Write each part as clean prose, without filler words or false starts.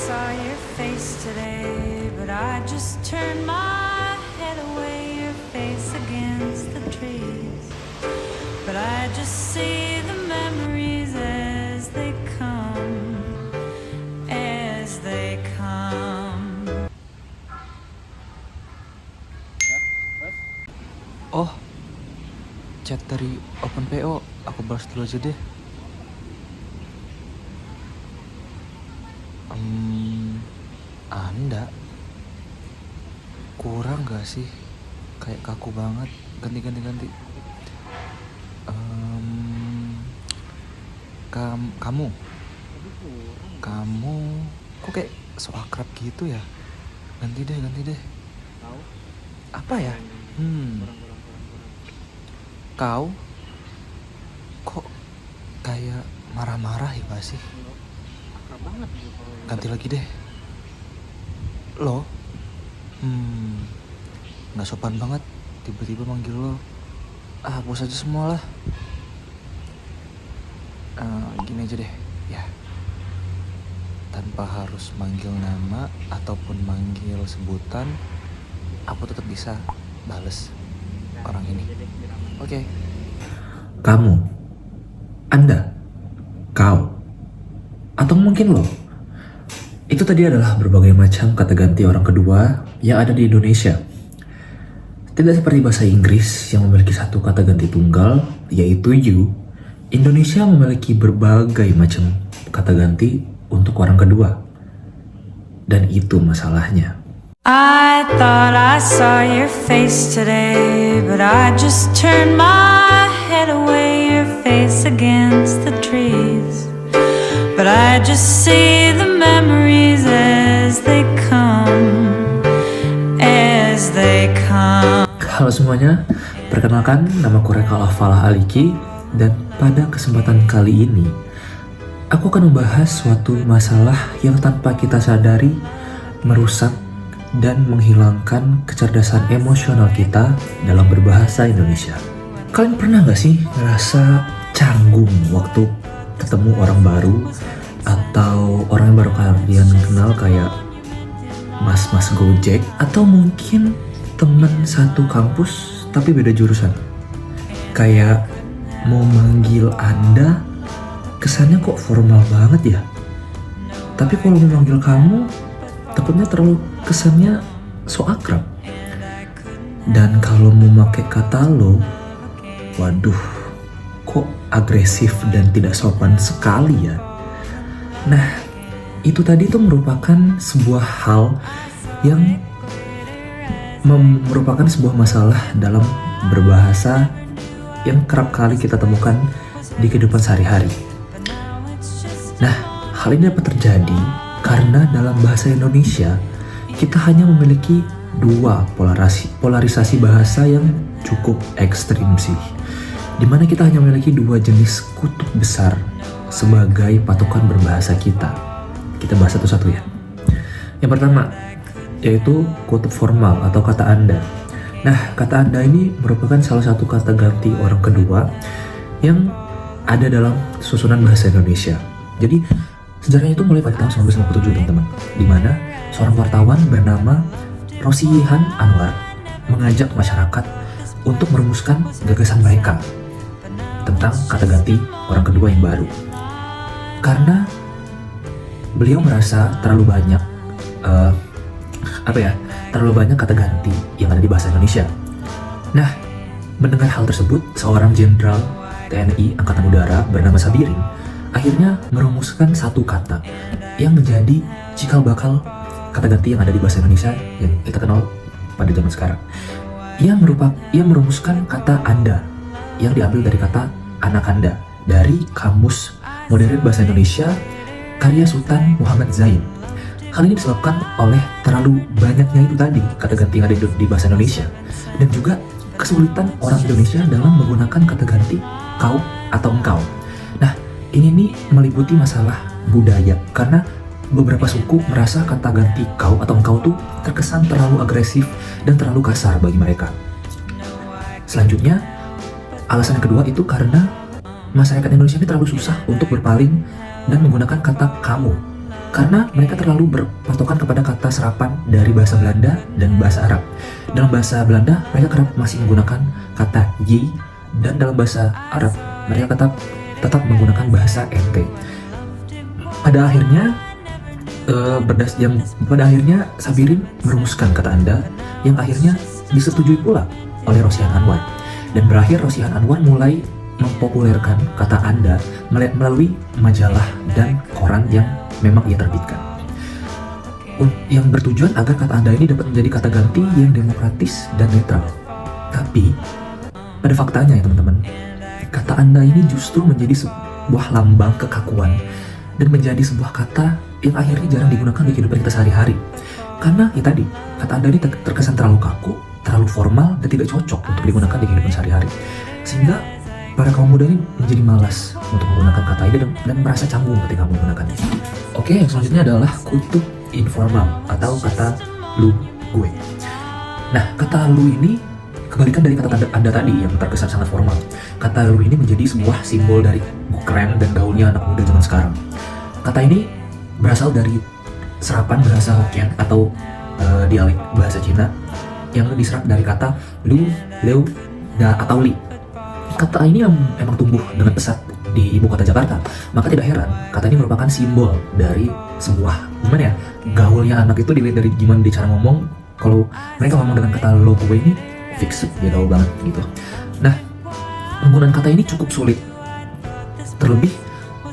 saw your face today, but I just turned my head away, your face against the trees. But I just see the memories as they come, as they come. Oh, chat dari OpenPO, aku balas dulu aja deh. Anda kurang gak sih? Kayak kaku banget. Ganti. Kamu kok kayak so akrab gitu ya? Ganti deh. Tahu? Apa ya? Kau kok kayak marah-marah ya gak sih? Akrab banget gitu. Ganti lagi deh. Lo? Gak sopan banget tiba-tiba manggil lo. Hapus aja semua lah. Gini aja deh, ya. Tanpa harus manggil nama ataupun manggil sebutan, aku tetap bisa bales orang ini. Oke. Kamu, Anda, kau, atau mungkin lo. Itu tadi adalah berbagai macam kata ganti orang kedua yang ada di Indonesia. Tidak seperti bahasa Inggris yang memiliki satu kata ganti tunggal, yaitu you. Indonesia memiliki berbagai macam kata ganti untuk orang kedua. Dan itu masalahnya. I thought I saw your face today, but I just turned my head away, your face against the trees. But I just see the memories as they come, as they come. Halo semuanya, perkenalkan namaku Rekal Falah Aliki, dan pada kesempatan kali ini aku akan membahas suatu masalah yang tanpa kita sadari merusak dan menghilangkan kecerdasan emosional kita dalam berbahasa Indonesia. Kalian pernah gak sih ngerasa canggung waktu ketemu orang baru atau orang yang baru kalian kenal kayak mas-mas Gojek, atau mungkin temen satu kampus tapi beda jurusan? Kayak mau manggil Anda kesannya kok formal banget ya, tapi kalau mau manggil kamu takutnya terlalu kesannya so akrab. Dan kalau mau pakai kata lo, waduh, kok agresif dan tidak sopan sekali ya. Nah, itu tadi tuh merupakan sebuah hal yang merupakan sebuah masalah dalam berbahasa yang kerap kali kita temukan di kehidupan sehari-hari. Nah, hal ini dapat terjadi karena dalam bahasa Indonesia kita hanya memiliki dua polarisasi bahasa yang cukup ekstrim sih, dimana kita hanya memiliki dua jenis kutub besar sebagai patokan berbahasa kita. Kita bahas satu-satu ya. Yang pertama yaitu kutub formal atau kata Anda. Nah, kata Anda ini merupakan salah satu kata ganti orang kedua yang ada dalam susunan bahasa Indonesia. Jadi sejarahnya itu mulai pada tahun 1957 teman-teman, di mana seorang wartawan bernama Rosihan Anwar mengajak masyarakat untuk merumuskan gagasan mereka tentang kata ganti orang kedua yang baru. Karena beliau merasa terlalu banyak terlalu banyak kata ganti yang ada di bahasa Indonesia. Nah, mendengar hal tersebut, seorang jenderal TNI Angkatan Udara bernama Sabirin akhirnya merumuskan satu kata yang menjadi cikal bakal kata ganti yang ada di bahasa Indonesia yang kita kenal pada zaman sekarang. Ia merumuskan kata Anda yang diambil dari kata anak Anda dari Kamus Modern Bahasa Indonesia karya Sultan Muhammad Zain. Hal ini disebabkan oleh terlalu banyaknya itu tadi kata ganti yang ada di bahasa Indonesia, dan juga kesulitan orang Indonesia dalam menggunakan kata ganti kau atau engkau. Nah, ini nih meliputi masalah budaya, karena beberapa suku merasa kata ganti kau atau engkau tuh terkesan terlalu agresif dan terlalu kasar bagi mereka. Selanjutnya, alasan kedua itu karena masyarakat Indonesia ini terlalu susah untuk berpaling dan menggunakan kata kamu. karena mereka terlalu berpatokan kepada kata serapan dari bahasa Belanda dan bahasa Arab. Dalam bahasa Belanda, mereka kerap masih menggunakan kata ye, dan dalam bahasa Arab, mereka tetap menggunakan bahasa ente. Pada akhirnya, pada akhirnya Sabirin merumuskan kata Anda yang akhirnya disetujui pula oleh Rosihan Anwar. Dan berakhir Rosihan Anwar mulai mempopulerkan kata Anda melalui majalah dan koran yang memang ia terbitkan, yang bertujuan agar kata Anda ini dapat menjadi kata ganti yang demokratis dan netral. Tapi pada faktanya ya teman-teman, kata Anda ini justru menjadi sebuah lambang kekakuan dan menjadi sebuah kata yang akhirnya jarang digunakan di kehidupan kita sehari-hari. Karena ya tadi, kata Anda ini terkesan terlalu kaku, terlalu formal, dan tidak cocok untuk digunakan di kehidupan sehari-hari. Sehingga para kaum muda ini menjadi malas untuk menggunakan kata ini dan merasa canggung ketika menggunakannya. Oke, yang selanjutnya adalah kutub informal atau kata lu gue. Nah, kata lu ini kebalikan dari kata Anda tadi yang terkesan sangat formal. Kata lu ini menjadi sebuah simbol dari keren dan gaulnya anak muda zaman sekarang. Kata ini berasal dari serapan bahasa Hokkien atau dialek bahasa Cina yang diserap dari kata lu, leu, da atau li. Kata ini yang emang tumbuh dengan pesat di ibu kota Jakarta, maka tidak heran kata ini merupakan simbol dari sebuah gimana ya, gaulnya anak itu dilihat dari gimana dia cara ngomong. Kalau mereka ngomong dengan kata lo gue ini fix dia gaul banget gitu. Nah, penggunaan kata ini cukup sulit, terlebih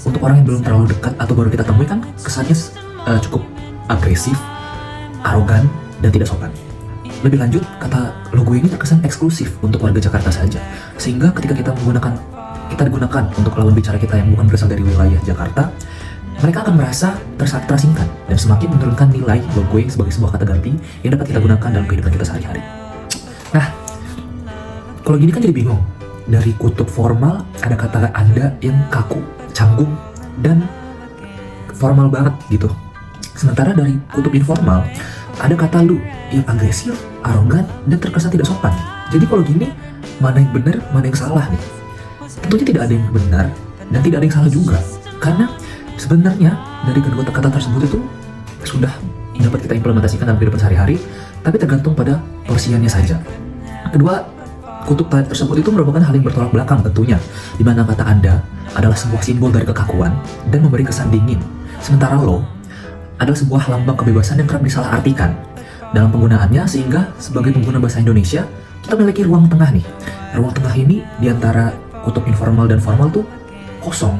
untuk orang yang belum terlalu dekat atau baru kita temui kan kesannya cukup agresif, arogan, dan tidak sopan. Lebih lanjut, kata lo gue ini terkesan eksklusif untuk warga Jakarta saja, sehingga ketika kita digunakan untuk lawan bicara kita yang bukan berasal dari wilayah Jakarta, mereka akan merasa terasingkan dan semakin menurunkan nilai lo gue sebagai sebuah kata ganti yang dapat kita gunakan dalam kehidupan kita sehari-hari. Nah, kalau gini kan jadi bingung. Dari kutub formal ada kata Anda yang kaku, canggung, dan formal banget gitu. Sementara dari kutub informal ada kata lu yang agresif, arogan, dan terkesan tidak sopan. Jadi kalau gini, mana yang benar, mana yang salah nih? Tentunya tidak ada yang benar dan tidak ada yang salah juga. Karena sebenarnya dari kedua kata tersebut itu sudah dapat kita implementasikan dalam kehidupan sehari-hari, tapi tergantung pada porsiannya saja. Kedua kutub tersebut itu merupakan hal yang bertolak belakang tentunya, di mana kata Anda adalah sebuah simbol dari kekakuan dan memberi kesan dingin, sementara lo adalah sebuah lambang kebebasan yang kerap disalahartikan dalam penggunaannya, sehingga sebagai pengguna bahasa Indonesia kita memiliki ruang tengah nih. Ruang tengah ini di antara kutub informal dan formal tuh kosong.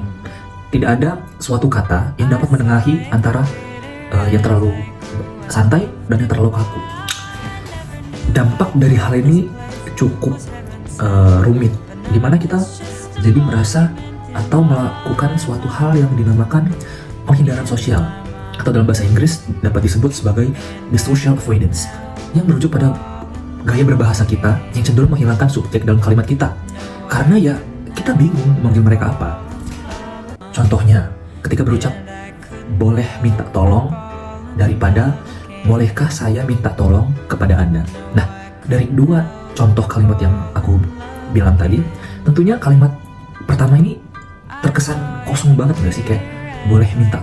Tidak ada suatu kata yang dapat menengahi antara yang terlalu santai dan yang terlalu kaku. Dampak dari hal ini cukup rumit, dimana kita jadi merasa atau melakukan suatu hal yang dinamakan penghindaran sosial, atau dalam bahasa Inggris dapat disebut sebagai the social avoidance, yang merujuk pada gaya berbahasa kita yang cenderung menghilangkan subjek dalam kalimat kita, karena ya kita bingung memanggil mereka apa. Contohnya, ketika berucap boleh minta tolong daripada bolehkah saya minta tolong kepada Anda. Nah, dari dua contoh kalimat yang aku bilang tadi, tentunya kalimat pertama ini terkesan kosong banget gak sih? Kayak boleh minta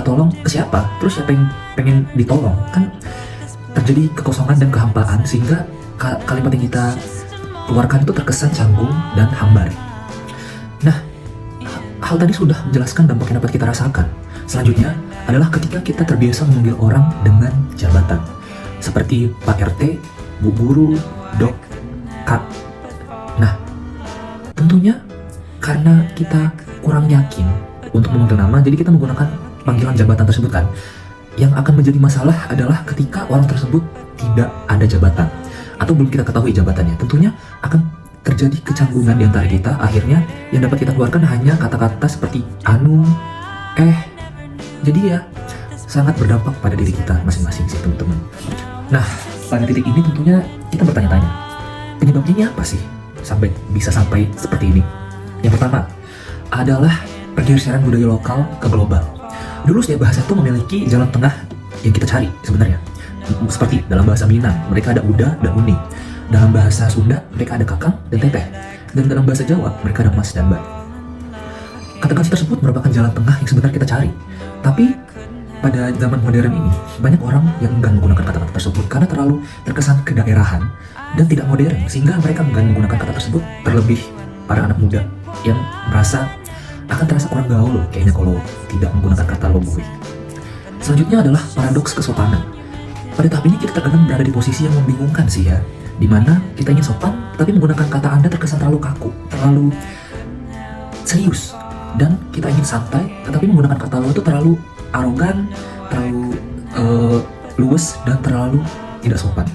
tolong ke siapa? Terus siapa yang pengen ditolong? Kan terjadi kekosongan dan kehampaan, sehingga kalimat yang kita keluarkan itu terkesan canggung dan hambar. Nah, hal tadi sudah menjelaskan dampak yang dapat kita rasakan. Selanjutnya adalah ketika kita terbiasa memanggil orang dengan jabatan, seperti Pak RT, Bu Guru, Dok, Kak. Nah, tentunya karena kita kurang yakin untuk memanggil nama, jadi kita menggunakan panggilan jabatan tersebut kan. Yang akan menjadi masalah adalah ketika orang tersebut tidak ada jabatan atau belum kita ketahui jabatannya. Tentunya akan terjadi kecanggungan di antara kita. Akhirnya yang dapat kita keluarkan hanya kata-kata seperti anu, jadi ya sangat berdampak pada diri kita masing-masing sih teman-teman. Nah, pada titik ini tentunya kita bertanya-tanya, penyebabnya ini apa sih bisa sampai seperti ini? Yang pertama adalah pergeseran budaya lokal ke global. Dulu setiap bahasa itu memiliki jalan tengah yang kita cari sebenarnya. Seperti dalam bahasa Minang, mereka ada uda dan uni. Dalam bahasa Sunda, mereka ada kakang dan teteh. Dan dalam bahasa Jawa, mereka ada mas dan mbak. Kata-kata tersebut merupakan jalan tengah yang sebenarnya kita cari. Tapi pada zaman modern ini, banyak orang yang enggan menggunakan kata-kata tersebut karena terlalu terkesan kedaerahan dan tidak modern, sehingga mereka enggan menggunakan kata tersebut, terlebih para anak muda yang merasa akan terasa kurang gaul kayaknya kalau tidak menggunakan kata loboi. Selanjutnya adalah paradoks kesopanan. Pada tahap ini kita terkadang berada di posisi yang membingungkan sih ya, dimana kita ingin sopan tapi menggunakan kata Anda terkesan terlalu kaku, terlalu serius, dan kita ingin santai tetapi menggunakan kata lo itu terlalu arogan, terlalu luwes, dan terlalu tidak sopan.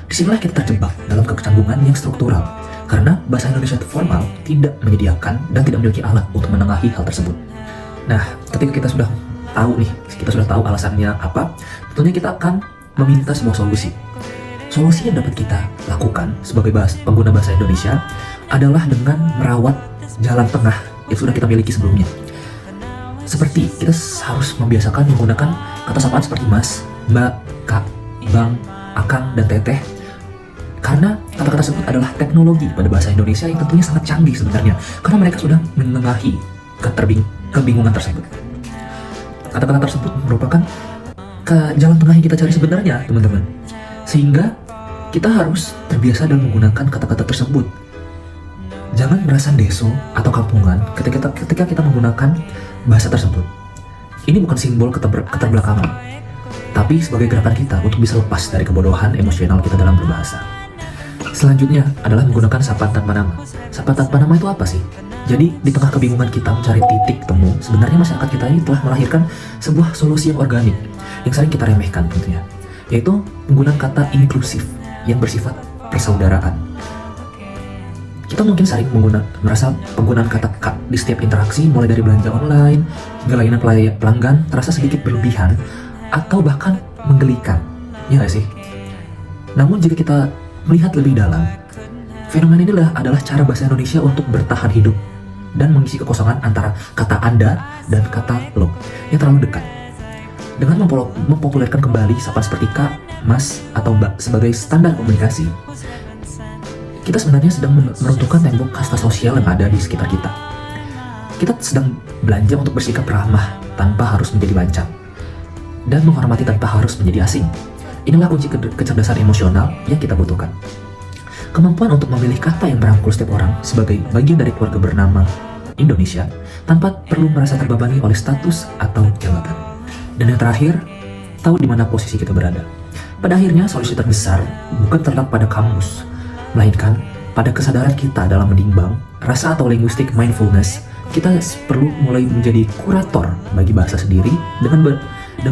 Disinilah kita terjebak dalam kecanggungan yang struktural, karena bahasa Indonesia formal tidak menyediakan dan tidak memiliki alat untuk menengahi hal tersebut. Nah, ketika kita sudah tahu alasannya apa, tentunya kita akan meminta sebuah solusi. Solusi yang dapat kita lakukan sebagai pengguna bahasa Indonesia adalah dengan merawat jalan tengah yang sudah kita miliki sebelumnya. Seperti kita harus membiasakan menggunakan kata sapaan seperti mas, mbak, kak, bang, akang, dan teteh. Karena kata-kata tersebut adalah teknologi pada bahasa Indonesia yang tentunya sangat canggih sebenarnya, karena mereka sudah menengahi kebingungan tersebut. Kata-kata tersebut merupakan jalan tengah yang kita cari sebenarnya, teman-teman. Sehingga kita harus terbiasa dalam menggunakan kata-kata tersebut. Jangan merasa deso atau kampungan ketika kita menggunakan bahasa tersebut. Ini bukan simbol keterbelakangan, tapi sebagai gerakan kita untuk bisa lepas dari kebodohan emosional kita dalam berbahasa. Selanjutnya adalah menggunakan sapaan tanpa nama. Sapaan tanpa nama itu apa sih? Jadi di tengah kebingungan kita mencari titik temu, sebenarnya masyarakat kita ini telah melahirkan sebuah solusi yang organik yang sering kita remehkan tentunya, yaitu menggunakan kata inklusif yang bersifat persaudaraan. Kita mungkin sering merasa penggunaan kata kak di setiap interaksi, mulai dari belanja online hingga layanan pelanggan, terasa sedikit berlebihan atau bahkan menggelikan, ya nggak sih? Namun jika kita melihat lebih dalam, fenomena ini adalah cara bahasa Indonesia untuk bertahan hidup dan mengisi kekosongan antara kata Anda dan kata lo yang terlalu dekat. Dengan mempopulerkan kembali sapaan seperti kak, mas, atau mbak sebagai standar komunikasi, kita sebenarnya sedang meruntuhkan tembok kasta sosial yang ada di sekitar kita. Kita sedang belanja untuk bersikap ramah tanpa harus menjadi lancang, dan menghormati tanpa harus menjadi asing. Inilah kunci kecerdasan emosional yang kita butuhkan. Kemampuan untuk memilih kata yang merangkul setiap orang sebagai bagian dari keluarga bernama Indonesia tanpa perlu merasa terbebani oleh status atau jabatan. Dan yang terakhir, tahu di mana posisi kita berada. Pada akhirnya, solusi terbesar bukan terletak pada kamus, melainkan pada kesadaran kita dalam menimbang rasa atau linguistic mindfulness. Kita perlu mulai menjadi kurator bagi bahasa sendiri dengan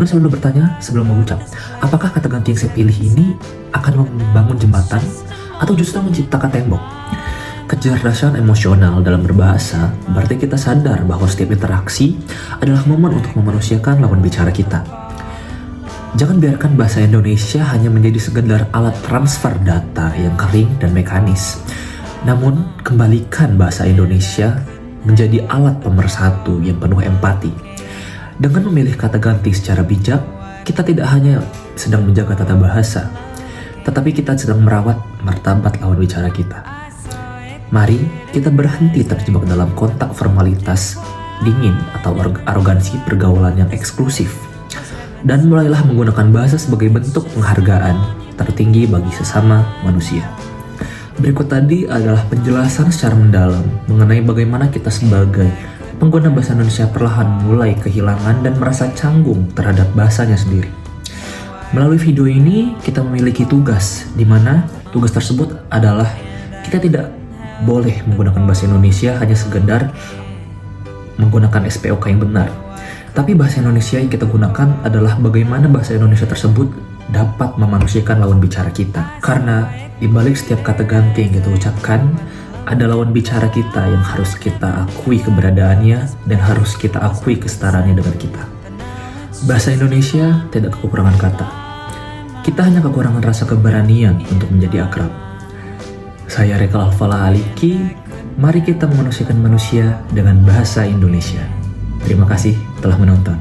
selalu bertanya sebelum mengucap, apakah kata ganti yang saya pilih ini akan membangun jembatan atau justru menciptakan tembok? Kecerdasan emosional dalam berbahasa berarti kita sadar bahwa setiap interaksi adalah momen untuk memanusiakan lawan bicara kita. Jangan biarkan bahasa Indonesia hanya menjadi sekedar alat transfer data yang kering dan mekanis. Namun, kembalikan bahasa Indonesia menjadi alat pemersatu yang penuh empati. Dengan memilih kata ganti secara bijak, kita tidak hanya sedang menjaga tata bahasa, tetapi kita sedang merawat martabat lawan bicara kita. Mari kita berhenti terjebak dalam kontak formalitas dingin atau arogansi pergaulan yang eksklusif, dan mulailah menggunakan bahasa sebagai bentuk penghargaan tertinggi bagi sesama manusia. Berikut tadi adalah penjelasan secara mendalam mengenai bagaimana kita sebagai pengguna bahasa Indonesia perlahan mulai kehilangan dan merasa canggung terhadap bahasanya sendiri. Melalui video ini, kita memiliki tugas, di mana tugas tersebut adalah kita tidak boleh menggunakan bahasa Indonesia hanya sekedar menggunakan SPOK yang benar. Tapi bahasa Indonesia yang kita gunakan adalah bagaimana bahasa Indonesia tersebut dapat memanusiakan lawan bicara kita. Karena di balik setiap kata ganti yang kita ucapkan, ada lawan bicara kita yang harus kita akui keberadaannya dan harus kita akui kesetaraannya dengan kita. Bahasa Indonesia tidak kekurangan kata. Kita hanya kekurangan rasa keberanian untuk menjadi akrab. Saya Rekal Alfala Aliki, mari kita memanusiakan manusia dengan bahasa Indonesia. Terima kasih telah menonton.